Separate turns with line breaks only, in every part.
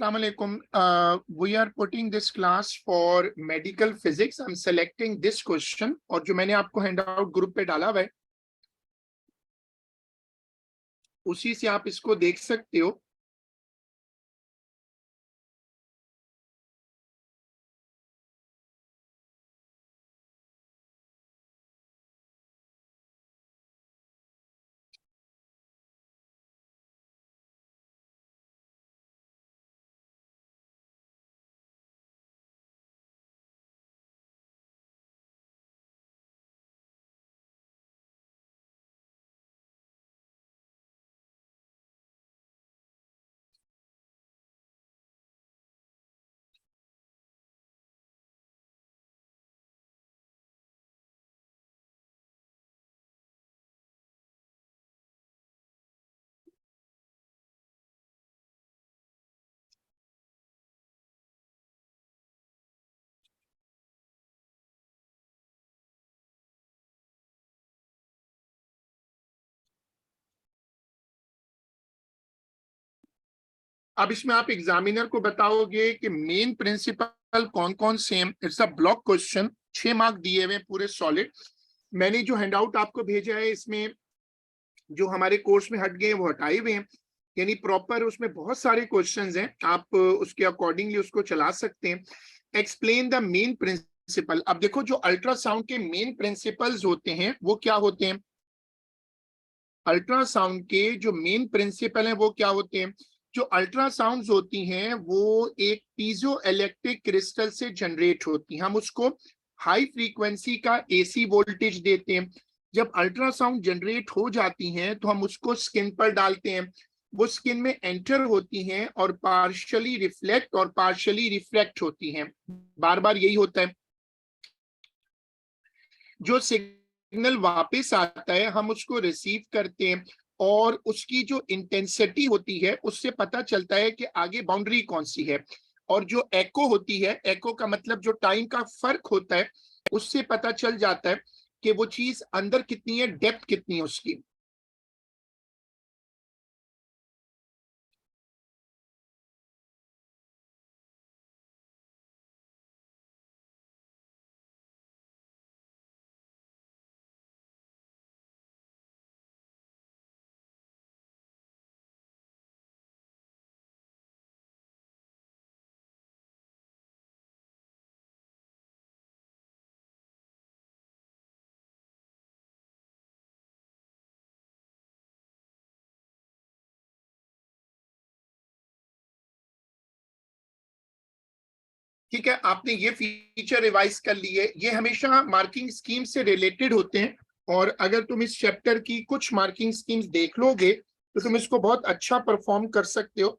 Assalamu alaikum. We are putting this class for medical physics. I'm selecting this question और जो मैंने आपको handout group पे डाला हुआ है उसी से आप इसको देख सकते हो। अब इसमें आप एग्जामिनर को बताओगे कि मेन प्रिंसिपल कौन कौन से हैं। It's a block question, 6 mark दिए हुए पूरे सॉलिड। मैंने जो हैंडआउट आपको भेजा है इसमें जो हमारे कोर्स में हट गए वो हटाए हुए हैं, यानी प्रॉपर उसमें बहुत सारे क्वेश्चंस हैं, आप उसके अकॉर्डिंगली उसको चला सकते हैं। Explain the main principle. अब देखो जो अल्ट्रासाउंड के मेन प्रिंसिपल्स होते हैं वो क्या होते हैं। अल्ट्रासाउंड के जो मेन प्रिंसिपल हैं वो क्या होते हैं। जो अल्ट्रासाउंड्स होती हैं वो एक पीजो इलेक्ट्रिक क्रिस्टल से जनरेट होती हैं। हम उसको हाई फ्रीक्वेंसी का एसी वोल्टेज देते हैं। जब अल्ट्रासाउंड जनरेट हो जाती हैं तो हम उसको स्किन पर डालते हैं, वो स्किन में एंटर होती हैं और पार्शियली रिफ्लेक्ट और पार्शियली रिफ्रैक्ट होती हैं। बार बार यही होता है। जो सिग्नल वापस आता है हम उसको रिसीव करते हैं और उसकी जो इंटेंसिटी होती है उससे पता चलता है कि आगे बाउंड्री कौन सी है। और जो एको होती है, एको का मतलब जो टाइम का फर्क होता है, उससे पता चल जाता है कि वो चीज अंदर कितनी है, डेप्थ कितनी है उसकी। ठीक है, आपने ये फीचर रिवाइज कर लिए। ये हमेशा मार्किंग स्कीम से रिलेटेड होते हैं और अगर तुम इस चैप्टर की कुछ मार्किंग स्कीम्स देख लोगे तो तुम इसको बहुत अच्छा परफॉर्म कर सकते हो।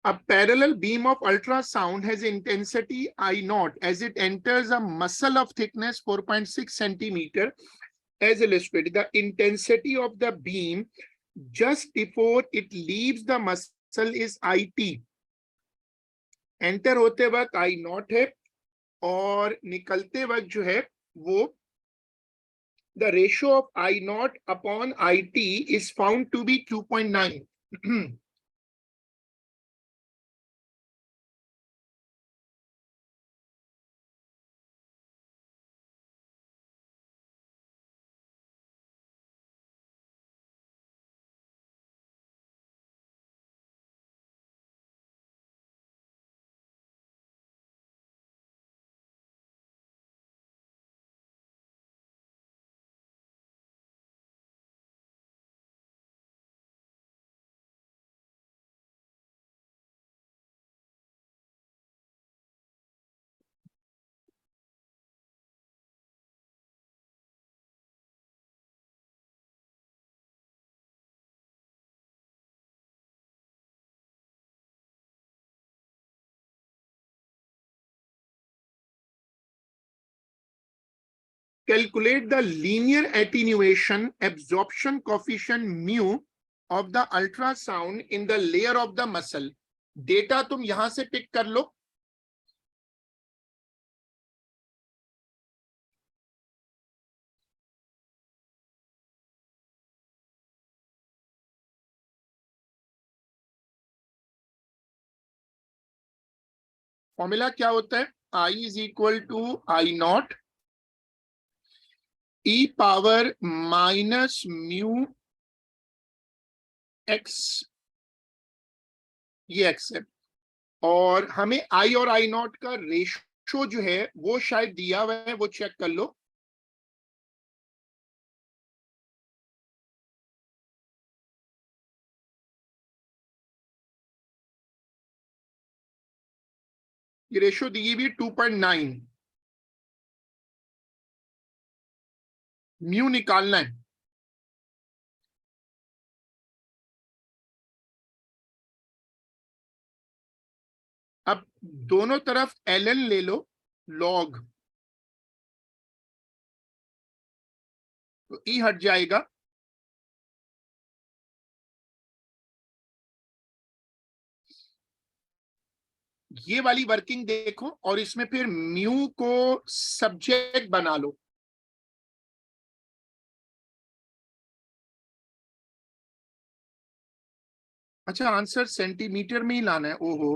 A parallel beam of ultrasound has intensity I naught as it enters a muscle of thickness 4.6 centimeter as illustrated. The intensity of the beam just before it leaves the muscle is IT. Enter होते वक्त I naught है और निकलते वक्त जो है वो the ratio of I naught upon IT is found to be 2.9. Calculate the linear attenuation absorption coefficient mu of the ultrasound in the layer of the muscle. Data तुम यहां से पिक कर लो. फॉर्मूला क्या होता है? I is equal to I naught e power minus mu x, ये x है. और हमें I और I नॉट का रेशो जो है वो शायद दिया हुआ है, वो चेक कर लो. ये रेशो दी हुई 2.9. म्यू निकालना है. अब दोनों तरफ ln ले लो, लॉग, तो ई हट जाएगा. ये वाली वर्किंग देखो और इसमें फिर म्यू को सब्जेक्ट बना लो. अच्छा, आंसर सेंटीमीटर में ही लाना है. ओहो,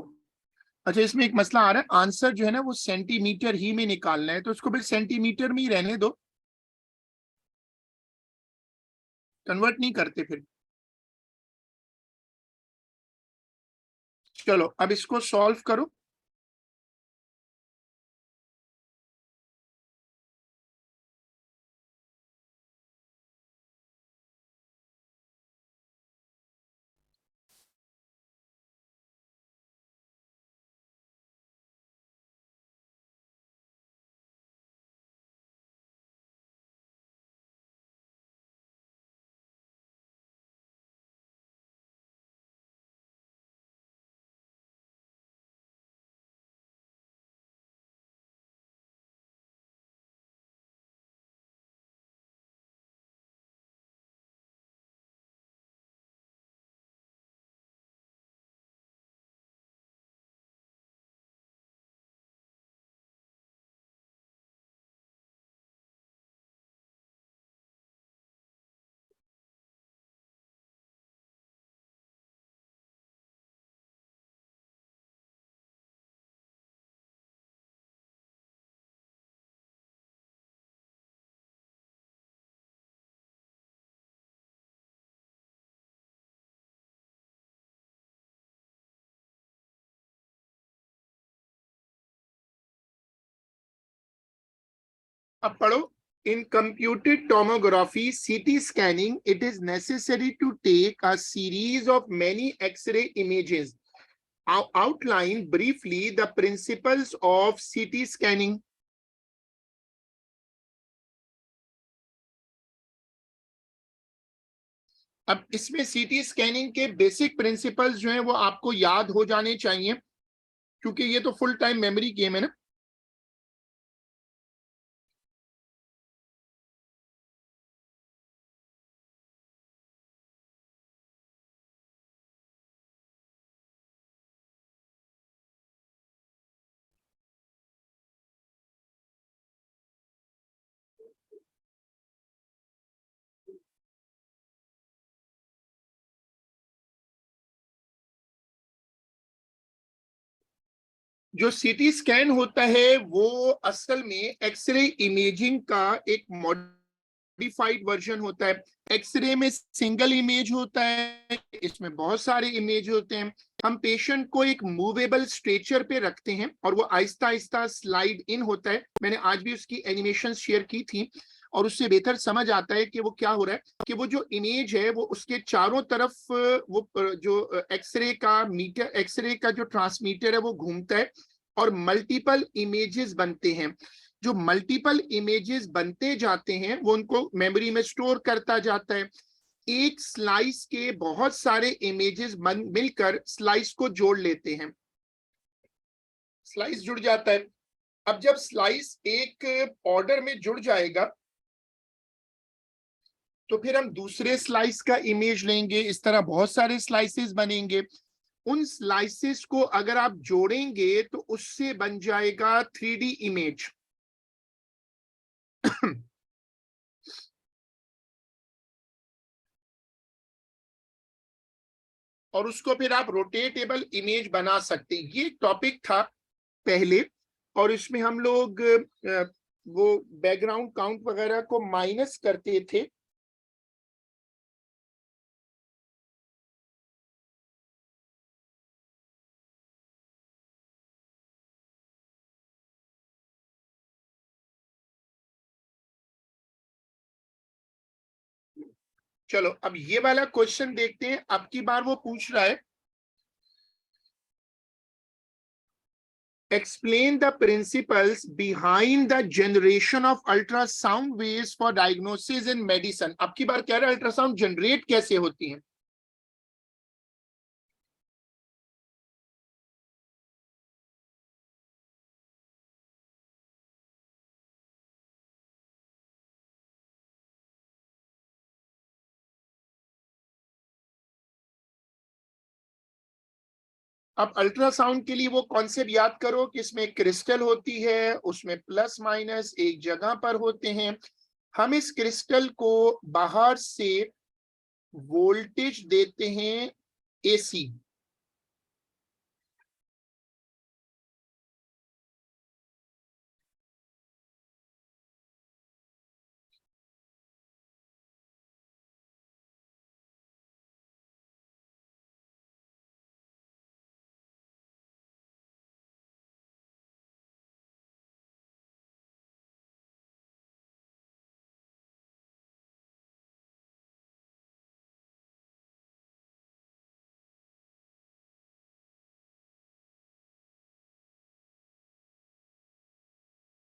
अच्छा, इसमें एक मसला आ रहा है. आंसर जो है ना वो सेंटीमीटर ही में निकालना है, तो इसको फिर सेंटीमीटर में ही रहने दो, कन्वर्ट नहीं करते फिर. चलो अब इसको सॉल्व करो. अब पढ़ो. In computed tomography, CT scanning, it is necessary to take a series of many X-ray images. Outline briefly the principles of CT scanning. अब इसमें सीटी स्कैनिंग के बेसिक प्रिंसिपल्स जो हैं वो आपको याद हो जाने चाहिए, क्योंकि ये तो फुल टाइम मेमोरी गेम है ना. जो सीटी स्कैन होता है वो असल में एक्सरे इमेजिंग का एक मॉडिफाइड वर्जन होता है. एक्सरे में सिंगल इमेज होता है, इसमें बहुत सारे इमेज होते हैं. हम पेशेंट को एक मूवेबल स्ट्रेचर पे रखते हैं और वो आहिस्ता आहिस्ता स्लाइड इन होता है. मैंने आज भी उसकी एनिमेशन शेयर की थी और उससे बेहतर समझ आता है कि वो क्या हो रहा है, कि वो जो इमेज है वो उसके चारों तरफ वो जो एक्सरे का जो ट्रांसमीटर है वो घूमता है और मल्टीपल इमेजेस बनते हैं. जो मल्टीपल इमेजेस बनते जाते हैं वो उनको मेमोरी में स्टोर करता जाता है. एक स्लाइस के बहुत सारे इमेजेस मिलकर स्लाइस को जोड़ लेते हैं, स्लाइस जुड़ जाता है. अब जब स्लाइस एक ऑर्डर में जुड़ जाएगा तो फिर हम दूसरे स्लाइस का इमेज लेंगे, इस तरह बहुत सारे स्लाइसेस बनेंगे। उन स्लाइसेस को अगर आप जोड़ेंगे तो उससे बन जाएगा 3D इमेज। और उसको फिर आप रोटेटेबल इमेज बना सकते हैं। ये टॉपिक था पहले, और इसमें हम लोग वो बैकग्राउंड काउंट वगैरह को माइनस करते थे। चलो अब ये वाला क्वेश्चन देखते हैं। अब की बार वो पूछ रहा है, explain the principles behind the generation of ultrasound waves for diagnosis in medicine। अब की बार कह रहा है अल्ट्रासाउंड जनरेट कैसे होती है। अब अल्ट्रासाउंड के लिए वो कॉन्सेप्ट याद करो कि इसमें क्रिस्टल होती है, उसमें प्लस माइनस एक जगह पर होते हैं। हम इस क्रिस्टल को बाहर से वोल्टेज देते हैं एसी।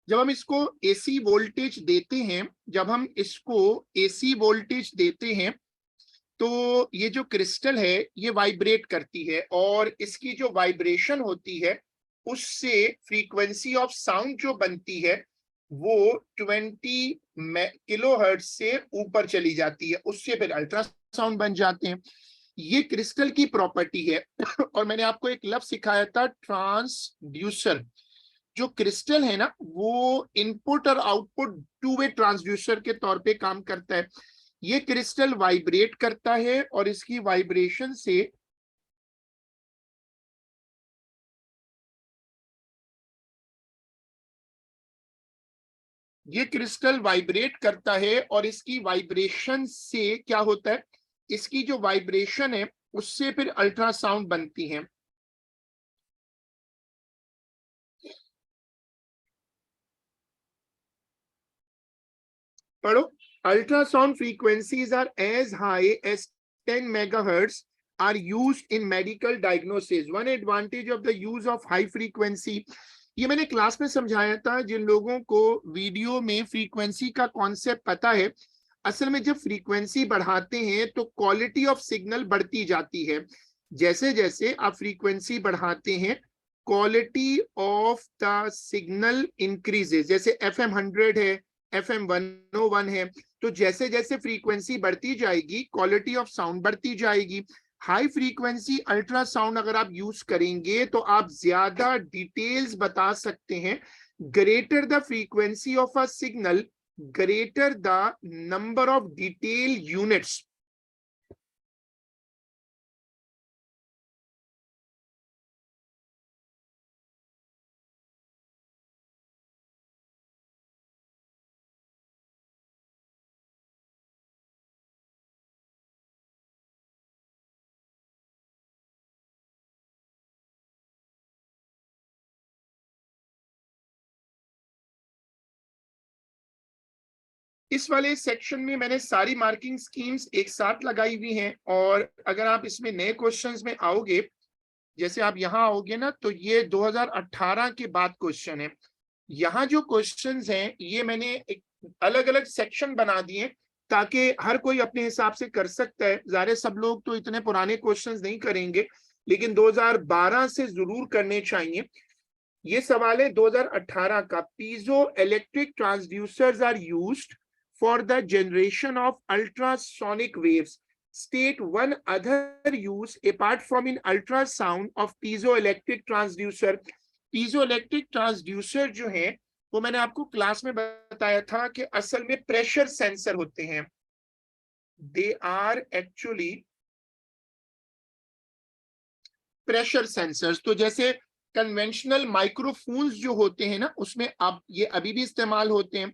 जब हम इसको एसी वोल्टेज देते हैं, जब हम इसको एसी वोल्टेज देते हैं तो ये जो क्रिस्टल है ये वाइब्रेट करती है, और इसकी जो वाइब्रेशन होती है उससे फ्रीक्वेंसी ऑफ साउंड जो बनती है वो 20 किलोहर्ट्ज से ऊपर चली जाती है, उससे फिर अल्ट्रासाउंड बन जाते हैं। ये क्रिस्टल की प्रॉपर्टी है। और मैंने आपको एक लफ्ज सिखाया था, ट्रांसड्यूसर। जो क्रिस्टल है ना वो इनपुट और आउटपुट टू वे ट्रांसड्यूसर के तौर पे काम करता है। ये क्रिस्टल वाइब्रेट करता है और इसकी वाइब्रेशन से ये क्रिस्टल वाइब्रेट करता है और इसकी वाइब्रेशन से क्या होता है, इसकी जो वाइब्रेशन है उससे फिर अल्ट्रासाउंड बनती है। पढ़ो, ultrasound frequencies are as high as 10 megahertz are used in medical diagnosis। One advantage of the use of high frequency, ये मैंने क्लास में समझाया था। जिन लोगों को वीडियो में फ्रीक्वेंसी का कॉन्सेप्ट पता है, असल में जब फ्रीक्वेंसी बढ़ाते हैं तो क्वालिटी ऑफ सिग्नल बढ़ती जाती है। जैसे जैसे आप फ्रीक्वेंसी बढ़ाते हैं quality of the signal increases. जैसे FM 100 है, FM 101 है, तो जैसे जैसे फ्रीक्वेंसी बढ़ती जाएगी क्वालिटी ऑफ साउंड बढ़ती जाएगी। हाई फ्रीक्वेंसी अल्ट्रासाउंड अगर आप यूज करेंगे तो आप ज्यादा डिटेल्स बता सकते हैं। Greater the frequency of a signal, greater the number of detail units. इस वाले सेक्शन में मैंने सारी मार्किंग स्कीम्स एक साथ लगाई हुई हैं, और अगर आप इसमें नए क्वेश्चंस में आओगे, जैसे आप यहाँ आओगे ना, तो ये 2018 के बाद क्वेश्चन है। यहाँ जो क्वेश्चंस हैं ये मैंने एक अलग अलग सेक्शन बना दिए ताकि हर कोई अपने हिसाब से कर सकता है। ज़ाहिर सब लोग तो इतने पुराने क्वेश्चंस नहीं करेंगे, लेकिन 2012 से जरूर करने चाहिए। ये सवाल है 2018 का। Piezoelectric transducers are used for the generation of ultrasonic waves. State one other use apart from in ultrasound of piezoelectric transducer. Piezoelectric transducer जो है वो मैंने आपको क्लास में बताया था कि असल में प्रेशर सेंसर होते हैं. They are actually pressure sensors. तो जैसे कन्वेंशनल माइक्रोफोन्स जो होते हैं ना, उसमें अब ये अभी भी इस्तेमाल होते हैं.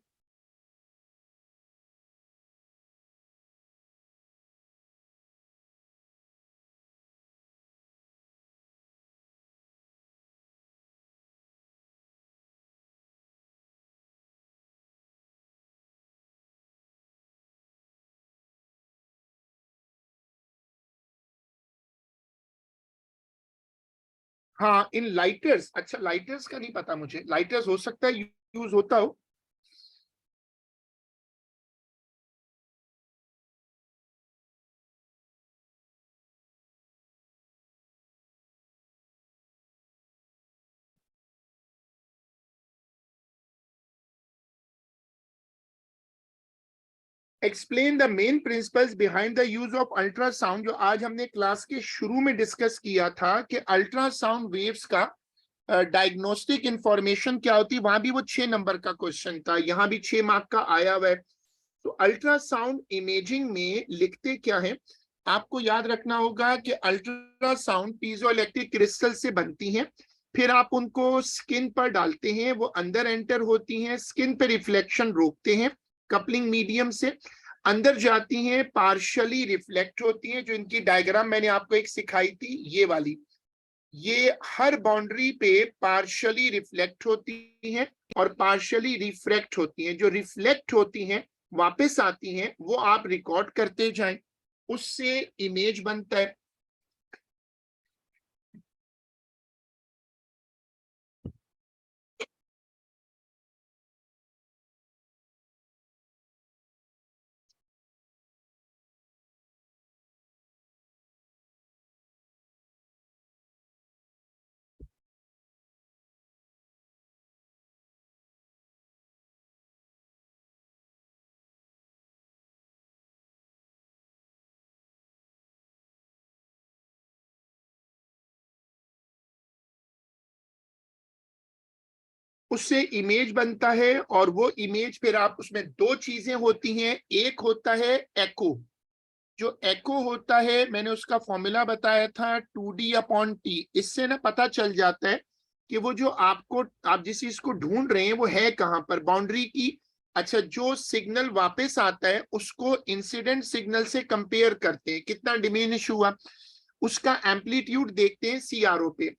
हाँ, इन लाइटर्स. अच्छा, लाइटर्स का नहीं पता मुझे. लाइटर्स हो सकता है यूज होता हो. Explain the main principles behind the use of ultrasound. जो आज हमने क्लास के शुरू में डिस्कस किया था कि अल्ट्रासाउंड वेव्स का डायग्नोस्टिक इंफॉर्मेशन क्या होती है. वहां भी वो 6 नंबर का क्वेश्चन था, यहाँ भी 6 मार्क का आया हुआ है. तो अल्ट्रासाउंड इमेजिंग में लिखते क्या है, आपको याद रखना होगा कि अल्ट्रासाउंड पीजोइलेक्ट्रिक क्रिस्टल से बनती हैं. फिर आप उनको स्किन पर डालते हैं, वो अंदर एंटर होती हैं, स्किन पे रिफ्लेक्शन रोकते हैं कपलिंग मीडियम से, अंदर जाती हैं, पार्शियली रिफ्लेक्ट होती हैं. जो इनकी डायग्राम मैंने आपको एक सिखाई थी, ये वाली, ये हर बाउंड्री पे पार्शियली रिफ्लेक्ट होती हैं और पार्शियली रिफ्रैक्ट होती हैं. जो रिफ्लेक्ट होती हैं वापस आती हैं, वो आप रिकॉर्ड करते जाएं, उससे इमेज बनता है. उससे इमेज बनता है और वो इमेज फिर आप, उसमें दो चीजें होती हैं. एक होता है एको. जो एको होता है, मैंने उसका फॉर्मूला बताया था 2D/T. इससे ना पता चल जाता है कि वो जो आपको, आप जिस चीज को ढूंढ रहे हैं वो है कहां पर, बाउंड्री की. अच्छा, जो सिग्नल वापस आता है उसको इंसिडेंट सिग्नल से कंपेयर करते हैं, कितना डिमिनिश हुआ, उसका एम्पलीट्यूड देखते हैं सीआरओ पे.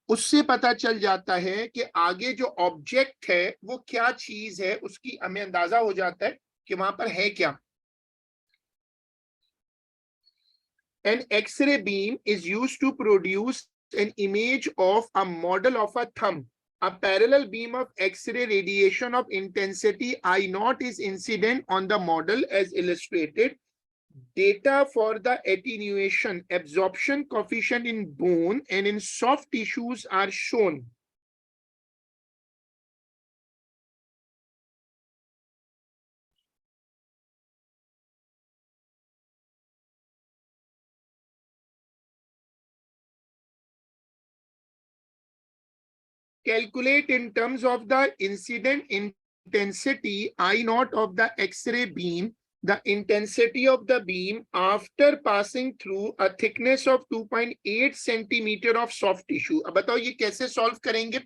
उससे पता चल जाता है कि आगे जो ऑब्जेक्ट है वो क्या चीज है, उसकी हमें अंदाजा हो जाता है कि वहां पर है क्या. An X-ray beam is used to produce an image of a model of a thumb. A parallel beam of X-ray radiation of intensity I naught is incident on the model as illustrated. Data for the attenuation, absorption coefficient in bone and in soft tissues are shown. Calculate in terms of the incident intensity I naught of the X-ray beam the intensity of the beam after passing through a thickness of 2.8 centimeter of soft tissue. अब बताओ ये कैसे solve करेंगे.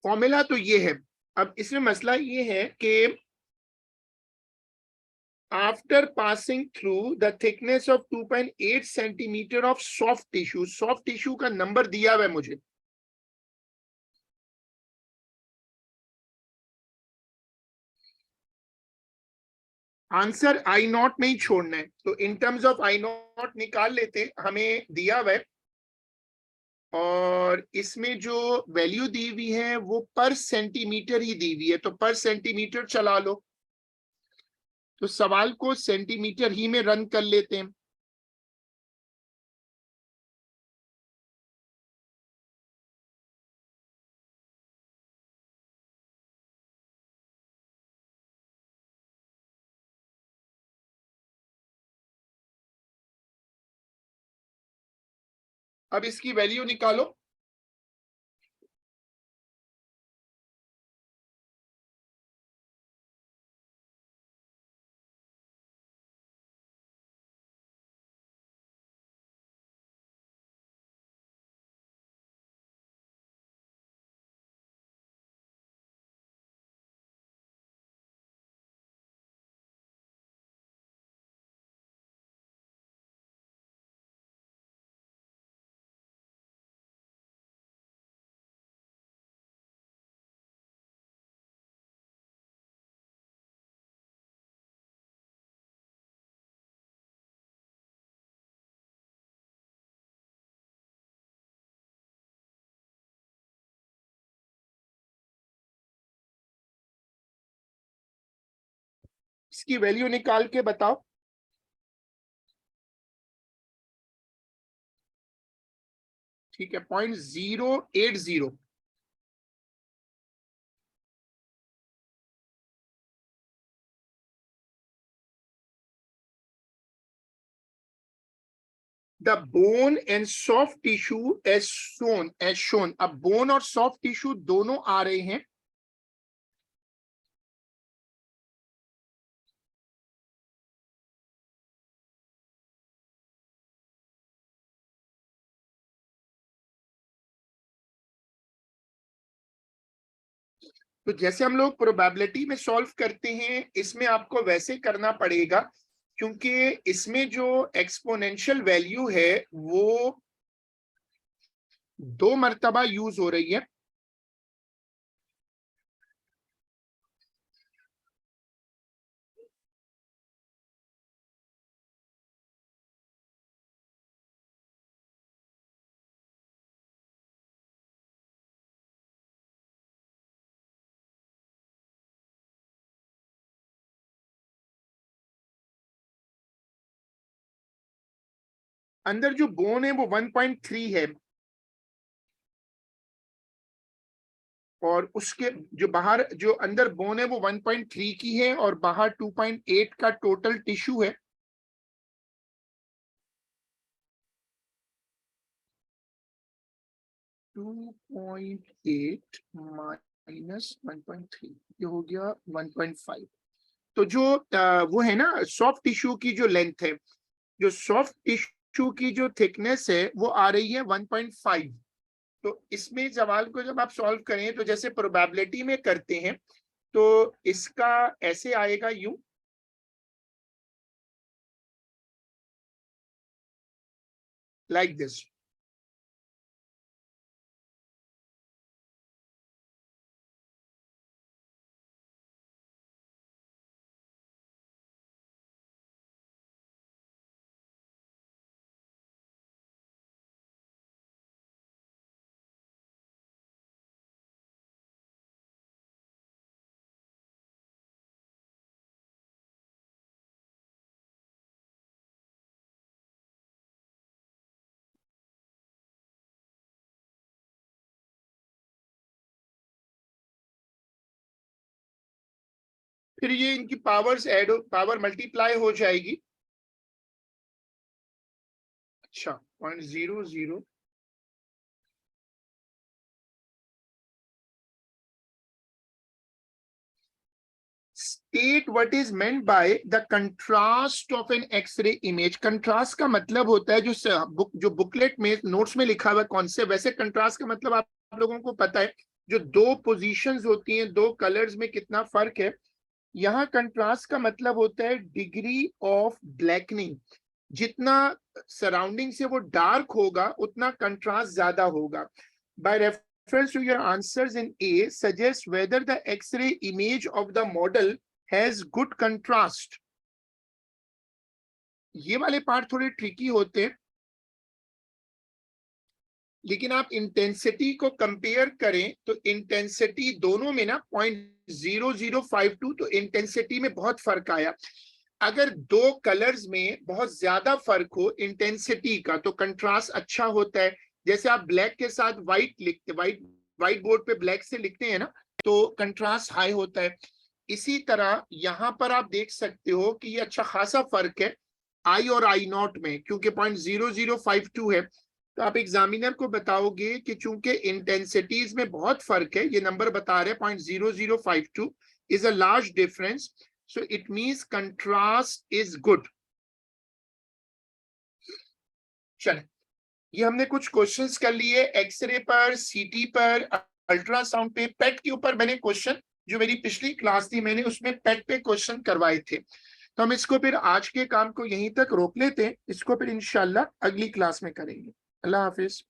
Formula तो ये है. अब इसमें मसला ये है कि after passing through the thickness of 2.8 centimeter of soft tissue का नंबर दिया हुआ है मुझे. आंसर आई नॉट में ही छोड़ना है. तो in terms of I not निकाल लेते, हमें दिया हुआ है और इसमें जो वैल्यू दी हुई है वो पर सेंटीमीटर ही दी हुई है, तो पर सेंटीमीटर चला लो, तो सवाल को सेंटीमीटर ही में रन कर लेते हैं। अब इसकी वैल्यू निकालो। इसकी वैल्यू निकाल के बताओ। ठीक है, 0.080। The bone and soft tissue as shown. अब बोन और सॉफ्ट टिश्यू दोनों आ रहे हैं। तो जैसे हम लोग प्रोबेबिलिटी में सॉल्व करते हैं, इसमें आपको वैसे करना पड़ेगा, क्योंकि इसमें जो एक्सपोनेंशियल वैल्यू है वो 2 मर्तबा यूज हो रही है। अंदर जो बोन है वो 1.3 है, और उसके जो बाहर जो अंदर बोन है वो 1.3 की है, और बाहर 2.8 का टोटल टिश्यू है। -2.8 ये हो गया 1.5। तो जो वो है ना सॉफ्ट टिश्यू की जो लेंथ है, जो सॉफ्ट टिश्यू की जो थिकनेस है वो आ रही है 1.5। तो इसमें सवाल को जब आप सॉल्व करें तो जैसे प्रोबेबिलिटी में करते हैं, तो इसका ऐसे आएगा यूं, लाइक दिस। फिर ये इनकी पावर्स पावर मल्टीप्लाई हो जाएगी। अच्छा, 0.00। State what is meant by the contrast of an x ray image. Contrast का मतलब होता है जो बुकलेट में नोट्स में लिखा हुआ कॉन्सेप्ट, वैसे कंट्रास्ट का मतलब आप लोगों को पता है, जो दो पोजीशंस होती हैं, दो कलर्स में कितना फर्क है। यहाँ कंट्रास्ट का मतलब होता है डिग्री ऑफ ब्लैकनिंग। जितना सराउंडिंग से वो डार्क होगा उतना कंट्रास्ट ज्यादा होगा। By reference to your answers in a, suggest whether the x ray image of the model has good contrast. ये वाले पार्ट थोड़े ट्रिकी होते हैं। लेकिन आप इंटेंसिटी को कंपेयर करें तो इंटेंसिटी दोनों में ना 0.0052, तो इंटेंसिटी में बहुत फर्क आया। अगर दो कलर्स में बहुत ज्यादा फर्क हो इंटेंसिटी का तो कंट्रास्ट अच्छा होता है। जैसे आप ब्लैक के साथ व्हाइट लिखते, व्हाइट बोर्ड पे ब्लैक से लिखते हैं ना, तो कंट्रास्ट हाई होता है। इसी तरह यहाँ पर आप देख सकते हो कि ये अच्छा खासा फर्क है आई और आई नॉट में, क्योंकि 0.0052 है। तो आप एग्जामिनर को बताओगे कि चूंकि इंटेंसिटीज में बहुत फर्क है, ये नंबर बता रहे हैं 0.0052 is a large difference, so it means contrast is good. चले, ये हमने कुछ क्वेश्चंस कर लिए एक्सरे पर, सीटी पर, अल्ट्रासाउंड पे। पेट के ऊपर मैंने क्वेश्चन, जो मेरी पिछली क्लास थी मैंने उसमें पेट पे क्वेश्चन करवाए थे, तो हम इसको फिर आज के काम को यहीं तक रोक लेते हैं, इसको फिर इंशाल्लाह अगली क्लास में करेंगे। अल्लाह हाफिज।